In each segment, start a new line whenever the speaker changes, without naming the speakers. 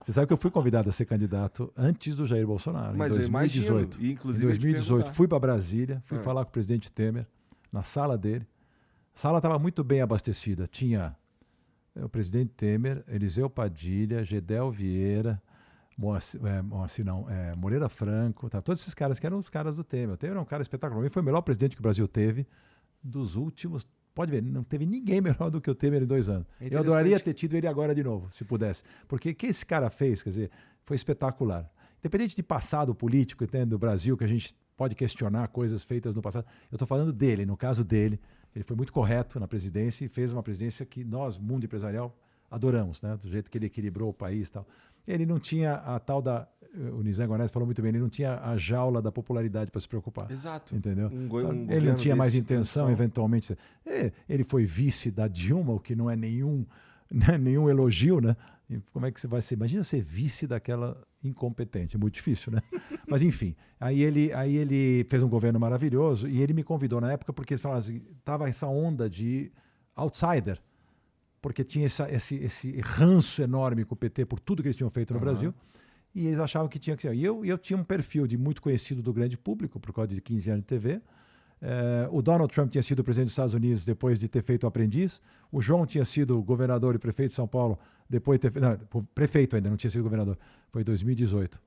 Você sabe que eu fui convidado a ser candidato antes do Jair Bolsonaro,
Mas
em
eu imagino,
2018.
e inclusive
Em 2018, fui para Brasília, fui
Ah.
falar com o presidente Temer, na sala dele. A sala estava muito bem abastecida. Tinha o presidente Temer, Eliseu Padilha, Gedel Vieira, Moreira Franco, tá? Todos esses caras que eram os caras do Temer. O Temer era um cara espetacular. Ele foi o melhor presidente que o Brasil teve dos últimos. Pode ver, não teve ninguém melhor do que o Temer em 2 anos. Eu adoraria ter tido ele agora de novo, se pudesse. Porque o que esse cara fez, quer dizer, foi espetacular. Independente de passado político do Brasil, que a gente pode questionar coisas feitas no passado, eu estou falando dele, no caso dele. Ele foi muito correto na presidência e fez uma presidência que nós, mundo empresarial, adoramos, né? Do jeito que ele equilibrou o país e tal. Ele não tinha a tal da... O Nizam Guanais falou muito bem, ele não tinha a jaula da popularidade para se preocupar.
Exato.
Entendeu? Ele não tinha mais intenção, eventualmente. Ele foi vice da Dilma, o que não é nenhum elogio, né? E como é que você vai ser? Imagina ser vice daquela incompetente, é muito difícil, né? Mas enfim, aí ele fez um governo maravilhoso e ele me convidou na época porque ele falava assim, tava essa onda de outsider, porque tinha esse ranço enorme com o PT por tudo que eles tinham feito no Brasil, e eles achavam que tinha que ser. E eu tinha um perfil de muito conhecido do grande público, por causa de 15 anos de TV. O Donald Trump tinha sido presidente dos Estados Unidos depois de ter feito o Aprendiz. O João tinha sido governador e prefeito de São Paulo depois de ter... Não, prefeito ainda, não tinha sido governador. Foi em 2018.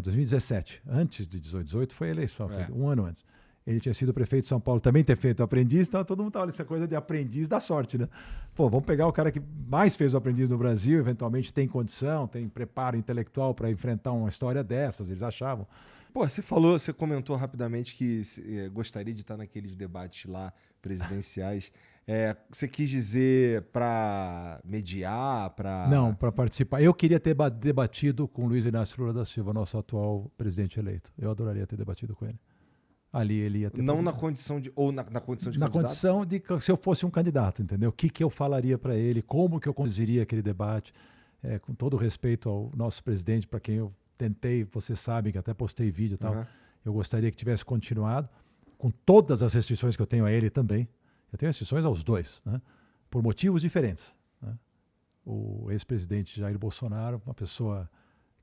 2017. Antes de 18 foi a eleição, foi um ano antes. Ele tinha sido prefeito de São Paulo, também ter feito o Aprendiz, então todo mundo estava nessa coisa de aprendiz da sorte, né? Pô, vamos pegar o cara que mais fez o Aprendiz no Brasil, eventualmente tem condição, tem preparo intelectual para enfrentar uma história dessas, eles achavam.
Pô, você comentou rapidamente que gostaria de estar naqueles debates lá presidenciais. Você quis dizer para mediar, para...
Não, para participar. Eu queria ter debatido com Luiz Inácio Lula da Silva, nosso atual presidente eleito. Eu adoraria ter debatido com ele. Ali ele ia ter...
Não na condição de... Ou na condição de
na
candidato?
Condição de se eu fosse um candidato, entendeu? O que eu falaria para ele, como que eu conduziria aquele debate, com todo respeito ao nosso presidente, para quem eu tentei, vocês sabem que até postei vídeo e tal, eu gostaria que tivesse continuado, com todas as restrições que eu tenho a ele também. Eu tenho restrições aos dois, né? Por motivos diferentes, né? O ex-presidente Jair Bolsonaro, uma pessoa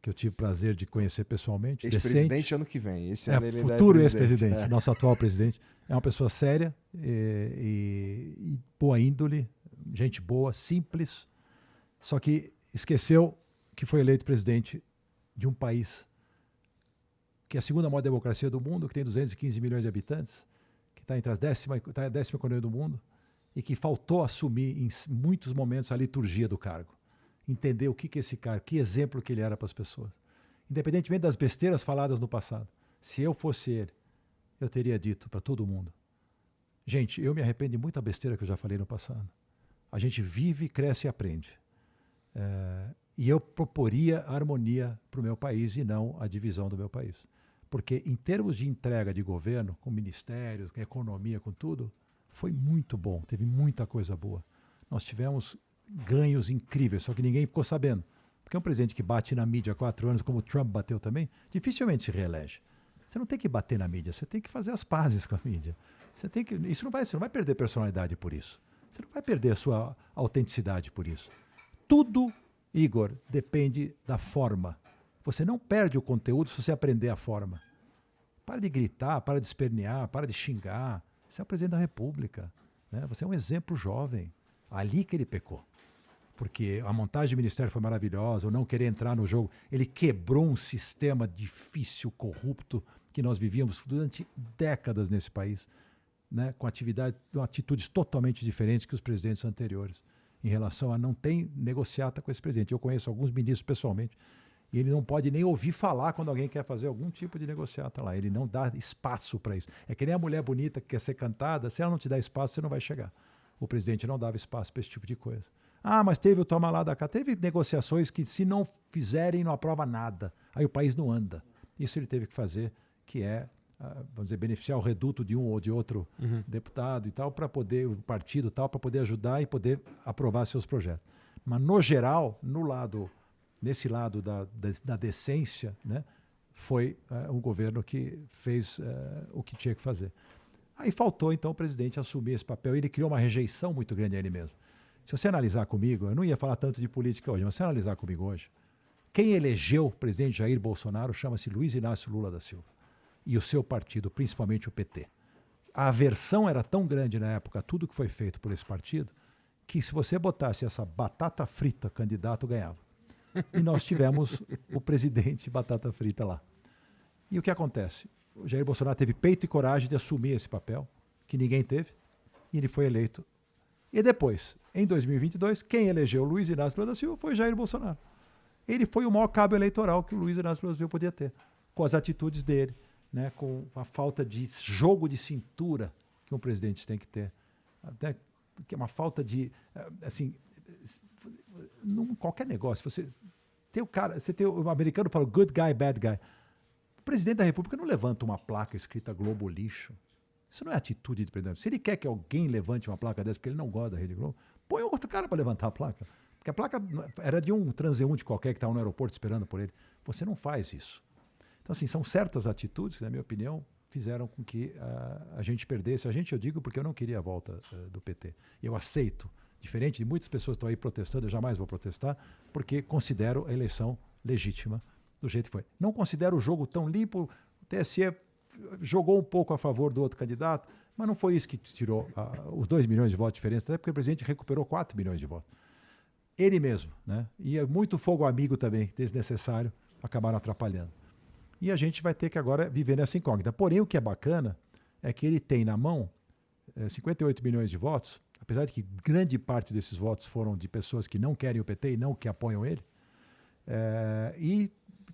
que eu tive o prazer de conhecer pessoalmente.
Ex-presidente ano que vem. Esse ano ele
futuro ex-presidente, nosso atual presidente. É uma pessoa séria e boa índole, gente boa, simples, só que esqueceu que foi eleito presidente de um país que é a segunda maior democracia do mundo, que tem 215 milhões de habitantes, que está entre a 10ª economia do mundo, e que faltou assumir em muitos momentos a liturgia do cargo. Entender o que esse cara, que exemplo que ele era para as pessoas. Independentemente das besteiras faladas no passado. Se eu fosse ele, eu teria dito para todo mundo: gente, eu me arrependo de muita besteira que eu já falei no passado. A gente vive, cresce e aprende. E eu proporia a harmonia para o meu país e não a divisão do meu país. Porque em termos de entrega de governo, com ministérios, com economia, com tudo, foi muito bom, teve muita coisa boa. Nós tivemos ganhos incríveis, só que ninguém ficou sabendo. Porque um presidente que bate na mídia há 4 anos, como o Trump bateu também, dificilmente se reelege. Você não tem que bater na mídia, você tem que fazer as pazes com a mídia. Você não vai perder personalidade por isso. Você não vai perder a sua autenticidade por isso. Tudo, Igor, depende da forma. Você não perde o conteúdo se você aprender a forma. Para de gritar, para de espernear, para de xingar. Você é o presidente da República, né? Você é um exemplo jovem. Ali que ele pecou. Porque a montagem do ministério foi maravilhosa, o não querer entrar no jogo. Ele quebrou um sistema difícil, corrupto, que nós vivíamos durante décadas nesse país, né? Com atitudes totalmente diferentes que os presidentes anteriores, em relação a não ter negociata com esse presidente. Eu conheço alguns ministros pessoalmente, e ele não pode nem ouvir falar quando alguém quer fazer algum tipo de negociata lá. Ele não dá espaço para isso. É que nem a mulher bonita que quer ser cantada, se ela não te dá espaço, você não vai chegar. O presidente não dava espaço para esse tipo de coisa. Ah, mas teve o toma lá da cá. Teve negociações que, se não fizerem, não aprova nada. Aí o país não anda. Isso ele teve que fazer, que é, vamos dizer, beneficiar o reduto de um ou de outro deputado e tal, para poder, o partido e tal, para poder ajudar e poder aprovar seus projetos. Mas, no geral, nesse lado da decência, né, foi um governo que fez o que tinha que fazer. Aí faltou, então, o presidente assumir esse papel. Ele criou uma rejeição muito grande a ele mesmo. Se você analisar comigo, eu não ia falar tanto de política hoje, mas se você analisar comigo hoje, Quem elegeu o presidente Jair Bolsonaro chama-se Luiz Inácio Lula da Silva. E o seu partido, principalmente o PT. A aversão era tão grande na época a tudo que foi feito por esse partido, que se você botasse essa batata frita candidato, ganhava. E nós tivemos o presidente batata frita lá. E o que acontece? O Jair Bolsonaro teve peito e coragem de assumir esse papel, que ninguém teve, e ele foi eleito. E depois, em 2022, quem elegeu Luiz Inácio Lula da Silva foi Jair Bolsonaro. Ele foi o maior cabo eleitoral que o Luiz Inácio Lula da Silva podia ter, com as atitudes dele, né, com a falta de jogo de cintura que um presidente tem que ter. Até que é uma falta de, assim, qualquer negócio, você tem o americano fala good guy, bad guy. O presidente da República não levanta uma placa escrita Globo Lixo. Isso não é atitude de presidente. Se ele quer que alguém levante uma placa dessa porque ele não gosta da Rede Globo, põe outro cara para levantar a placa. Porque a placa era de um transeunte qualquer que estava no aeroporto esperando por ele. Você não faz isso. Então, assim, são certas atitudes que, na minha opinião, fizeram com que a gente perdesse. A gente, eu digo, porque eu não queria a volta do PT. Eu aceito, diferente de muitas pessoas que estão aí protestando, eu jamais vou protestar, porque considero a eleição legítima do jeito que foi. Não considero o jogo tão limpo. O TSE jogou um pouco a favor do outro candidato, mas não foi isso que tirou os 2 milhões de votos de diferença, até porque o presidente recuperou 4 milhões de votos. Ele mesmo, né? E é muito fogo amigo também, desnecessário, acabaram atrapalhando. E a gente vai ter que agora viver nessa incógnita. Porém, o que é bacana é que ele tem na mão 58 milhões de votos, apesar de que grande parte desses votos foram de pessoas que não querem o PT e não que apoiam ele, e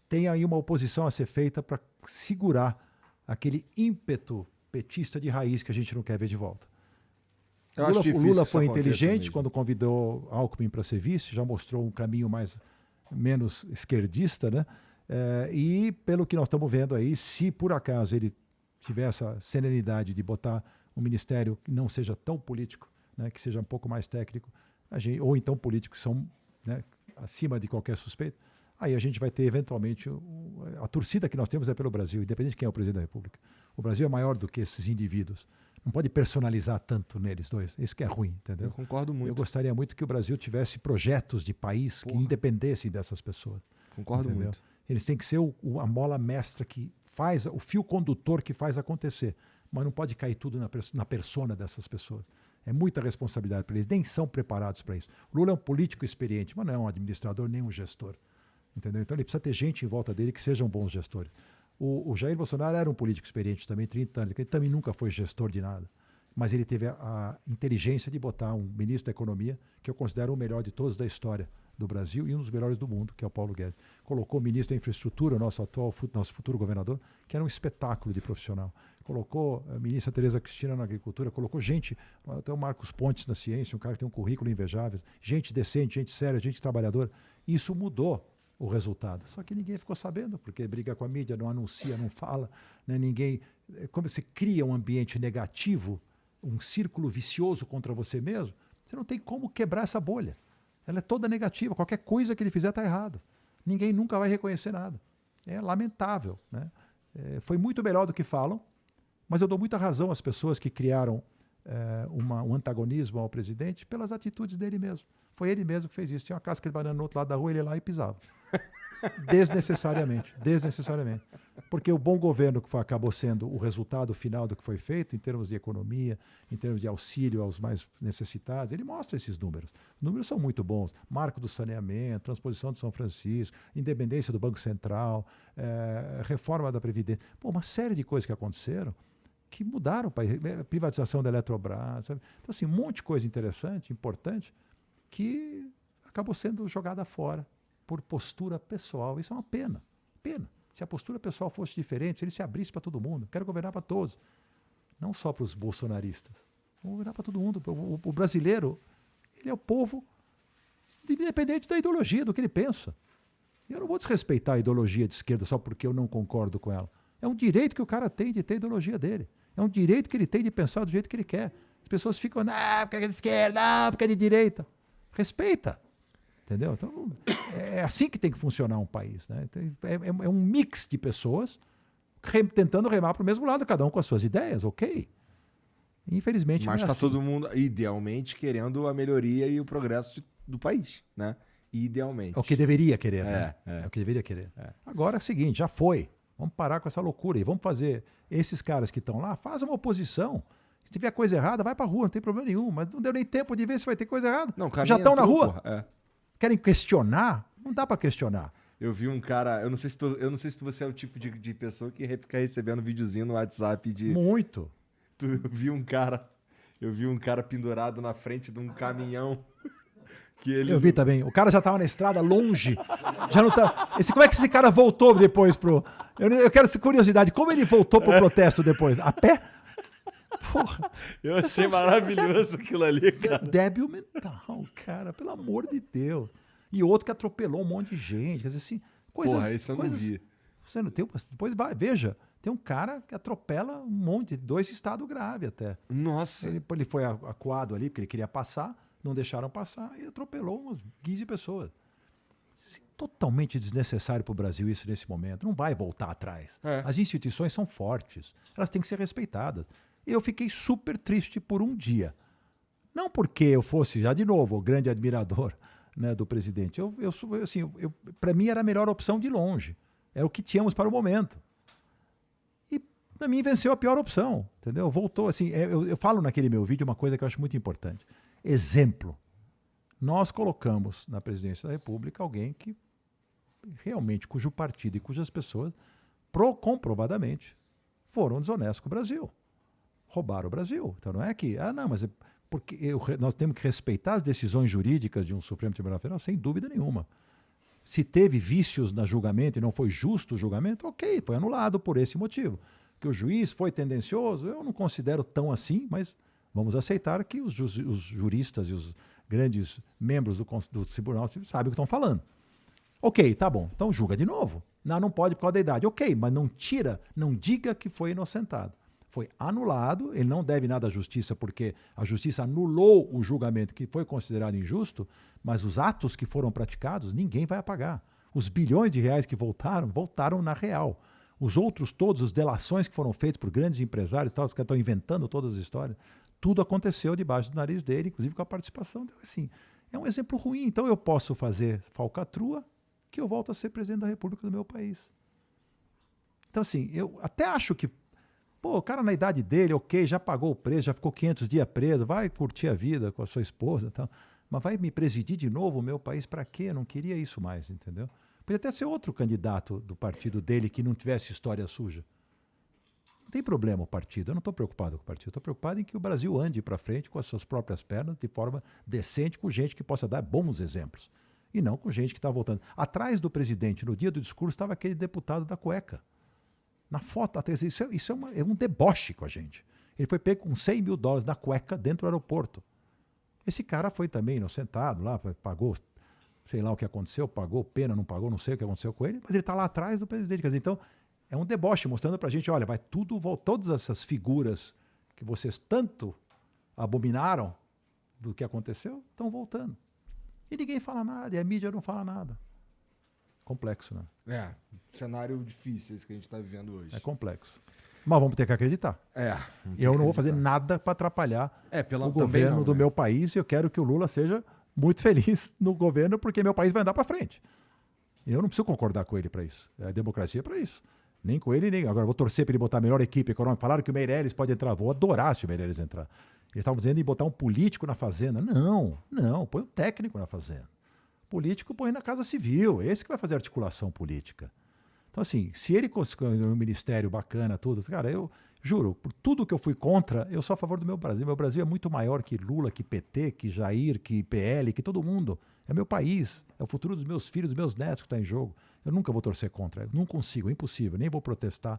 tem aí uma oposição a ser feita para segurar aquele ímpeto petista de raiz que a gente não quer ver de volta. O Lula foi inteligente quando convidou Alckmin para ser vice, já mostrou um caminho menos esquerdista, né? E pelo que nós estamos vendo aí, se por acaso ele tiver essa serenidade de botar um ministério que não seja tão político, né, que seja um pouco mais técnico, ou então políticos que são, né, acima de qualquer suspeita, aí a gente vai ter eventualmente a torcida que nós temos é pelo Brasil, independente de quem é o presidente da República. O Brasil é maior do que esses indivíduos. Não pode personalizar tanto neles dois. Isso que é ruim, entendeu?
Eu concordo muito.
Eu gostaria muito que o Brasil tivesse projetos de país que independessem dessas pessoas.
Concordo muito.
Eles têm que ser a mola mestra que faz, o fio condutor que faz acontecer. Mas não pode cair tudo na persona dessas pessoas. É muita responsabilidade para eles. Nem são preparados para isso. O Lula é um político experiente, mas não é um administrador nem um gestor. Entendeu? Então ele precisa ter gente em volta dele que sejam bons gestores. O Jair Bolsonaro era um político experiente também, 30 anos. Ele também nunca foi gestor de nada. Mas ele teve a inteligência de botar um ministro da Economia, que eu considero o melhor de todos da história do Brasil e um dos melhores do mundo, que é o Paulo Guedes. Colocou o ministro da Infraestrutura, o nosso futuro governador, que era um espetáculo de profissional. Colocou a ministra Tereza Cristina na Agricultura, colocou gente, até o Marcos Pontes na Ciência, um cara que tem um currículo invejável, gente decente, gente séria, gente trabalhadora. Isso mudou o resultado. Só que ninguém ficou sabendo, porque briga com a mídia, não anuncia, não fala, né? Ninguém... Como você cria um ambiente negativo, um círculo vicioso contra você mesmo, você não tem como quebrar essa bolha. Ela é toda negativa, qualquer coisa que ele fizer está errado. Ninguém nunca vai reconhecer nada. É lamentável, né? Foi muito melhor do que falam, mas eu dou muita razão às pessoas que criaram um antagonismo ao presidente pelas atitudes dele mesmo. Foi ele mesmo que fez isso. Tinha uma casca de banana no outro lado da rua, ele ia lá e pisava. Desnecessariamente. Porque o bom governo que acabou sendo o resultado final do que foi feito, em termos de economia, em termos de auxílio aos mais necessitados, ele mostra esses números. Os números são muito bons. Marco do saneamento, transposição de São Francisco, independência do Banco Central, reforma da Previdência. Pô, uma série de coisas que aconteceram que mudaram o país. Privatização da Eletrobras. Sabe? Então, assim, um monte de coisa interessante, importante, que acabou sendo jogada fora por postura pessoal. Isso é uma pena. Pena. Se a postura pessoal fosse diferente, se ele se abrisse para todo mundo. Quero governar para todos. Não só para os bolsonaristas. Vou governar para todo mundo. O brasileiro, ele é o povo independente da ideologia, do que ele pensa. Eu não vou desrespeitar a ideologia de esquerda só porque eu não concordo com ela. É um direito que o cara tem de ter a ideologia dele. É um direito que ele tem de pensar do jeito que ele quer. As pessoas ficam, não, porque é de esquerda, não, porque é de direita. Respeita. Entendeu? Então, é assim que tem que funcionar um país, né? É um mix de pessoas tentando remar para o mesmo lado, cada um com as suas ideias, ok? Infelizmente
mas
não é
está todo mundo, idealmente, querendo a melhoria e o progresso do país, né? Idealmente.
É o que deveria querer, né?
É.
É o que deveria querer.
É.
Agora é o seguinte, já foi. Vamos parar com essa loucura e vamos fazer esses caras que estão lá, faz uma oposição. Se tiver coisa errada, vai pra rua, não tem problema nenhum. Mas não deu nem tempo de ver se vai ter coisa errada.
Não,
já estão na rua.
Porra.
Querem questionar? Não dá pra questionar.
Eu vi um cara, eu não sei se você é o tipo de pessoa que fica recebendo videozinho no WhatsApp de...
Muito.
Eu vi um cara pendurado na frente de um caminhão que ele...
Eu vi também. O cara já tava na estrada, longe. Já não tá... Como é que esse cara voltou depois pro... Eu quero essa curiosidade. Como ele voltou pro protesto depois? A pé? Porra.
Eu achei maravilhoso aquilo ali, cara.
Débil mental, cara. Pelo amor de Deus. E outro que atropelou um monte de gente. Quer dizer, assim...
Porra, isso eu não vi.
Você não tem... Depois vai, veja. Tem um cara que atropela um monte, 2 em estado grave até.
Nossa.
Ele foi acuado ali, porque ele queria passar, não deixaram passar e atropelou umas 15 pessoas. Totalmente desnecessário para o Brasil isso nesse momento. Não vai voltar atrás.
É.
As instituições são fortes, elas têm que ser respeitadas. Eu fiquei super triste por um dia. Não porque eu fosse, já de novo, o grande admirador, né, do presidente. Para mim era a melhor opção de longe. É o que tínhamos para o momento. Para mim, venceu a pior opção, entendeu? Voltou, assim, eu falo naquele meu vídeo uma coisa que eu acho muito importante. Exemplo. Nós colocamos na presidência da República alguém que realmente, cujo partido e cujas pessoas, comprovadamente, foram desonestos com o Brasil. Roubaram o Brasil. Então não é que, mas porque nós temos que respeitar as decisões jurídicas de um Supremo Tribunal Federal, sem dúvida nenhuma. Se teve vícios no julgamento e não foi justo o julgamento, ok, foi anulado por esse motivo. Que o juiz foi tendencioso, eu não considero tão assim, mas vamos aceitar que os juristas e os grandes membros do tribunal sabem o que estão falando. Ok, tá bom, então julga de novo. Não pode por causa da idade. Ok, mas não diga que foi inocentado. Foi anulado, ele não deve nada à justiça, porque a justiça anulou o julgamento que foi considerado injusto, mas os atos que foram praticados, ninguém vai apagar. Os bilhões de reais que voltaram na real. Os outros todos, as delações que foram feitas por grandes empresários, os que estão inventando todas as histórias, tudo aconteceu debaixo do nariz dele, inclusive com a participação. Então, assim, é um exemplo ruim. Então eu posso fazer falcatrua que eu volto a ser presidente da República do meu país. Então, assim, eu até acho que, o cara na idade dele, ok, já pagou o preço, já ficou 500 dias preso, vai curtir a vida com a sua esposa e tal, mas vai me presidir de novo o meu país para quê? Eu não queria isso mais, entendeu? Podia até ser outro candidato do partido dele que não tivesse história suja. Não tem problema o partido, eu não estou preocupado com o partido, estou preocupado em que o Brasil ande para frente com as suas próprias pernas, de forma decente, com gente que possa dar bons exemplos. E não com gente que está voltando. Atrás do presidente, no dia do discurso, estava aquele deputado da cueca. Na foto, isso é um deboche com a gente. Ele foi pego com $100 mil na cueca dentro do aeroporto. Esse cara foi também inocentado lá, pagou... sei lá o que aconteceu, pagou pena, não pagou, não sei o que aconteceu com ele, mas ele está lá atrás do presidente. Quer dizer, então, é um deboche mostrando para a gente, olha, vai tudo, todas essas figuras que vocês tanto abominaram do que aconteceu, estão voltando. E ninguém fala nada, e a mídia não fala nada. Complexo, né?
Cenário difícil esse que a gente está vivendo hoje.
É complexo. Mas vamos ter que acreditar. Eu não vou fazer nada para atrapalhar o governo do meu país, e eu quero que o Lula seja muito feliz no governo, porque meu país vai andar para frente. Eu não preciso concordar com ele para isso. A democracia é para isso. Nem com ele, nem... Agora, vou torcer para ele botar a melhor equipe econômica. Falaram que o Meirelles pode entrar. Vou adorar se o Meirelles entrar. Eles estavam dizendo em botar um político na fazenda. Não, põe um técnico na fazenda. Político põe na Casa Civil. Esse que vai fazer articulação política. Então, assim, se ele conseguir um ministério bacana, tudo... Cara, eu juro, por tudo que eu fui contra, eu sou a favor do meu Brasil. Meu Brasil é muito maior que Lula, que PT, que Jair, que PL, que todo mundo. É meu país. É o futuro dos meus filhos, dos meus netos que está em jogo. Eu nunca vou torcer contra. Eu não consigo, é impossível. Nem vou protestar,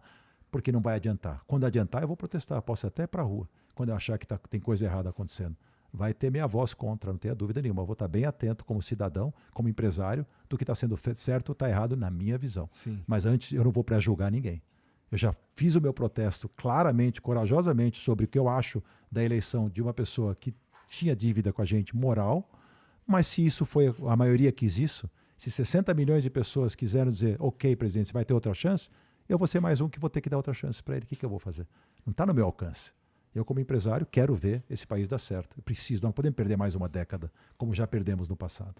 porque não vai adiantar. Quando adiantar, eu vou protestar. Posso até ir para a rua, quando eu achar que tem coisa errada acontecendo. Vai ter minha voz contra, não tenha dúvida nenhuma. Eu vou estar bem atento como cidadão, como empresário, do que está sendo certo ou está errado na minha visão.
Sim.
Mas antes, eu não vou pré-julgar ninguém. Eu já fiz o meu protesto claramente, corajosamente, sobre o que eu acho da eleição de uma pessoa que tinha dívida com a gente moral, mas se isso foi, a maioria quis isso, se 60 milhões de pessoas quiseram dizer, ok, presidente, você vai ter outra chance, eu vou ser mais um que vou ter que dar outra chance para ele. O que eu vou fazer? Não está no meu alcance. Eu, como empresário, quero ver esse país dar certo. Eu preciso, não podemos perder mais uma década, como já perdemos no passado.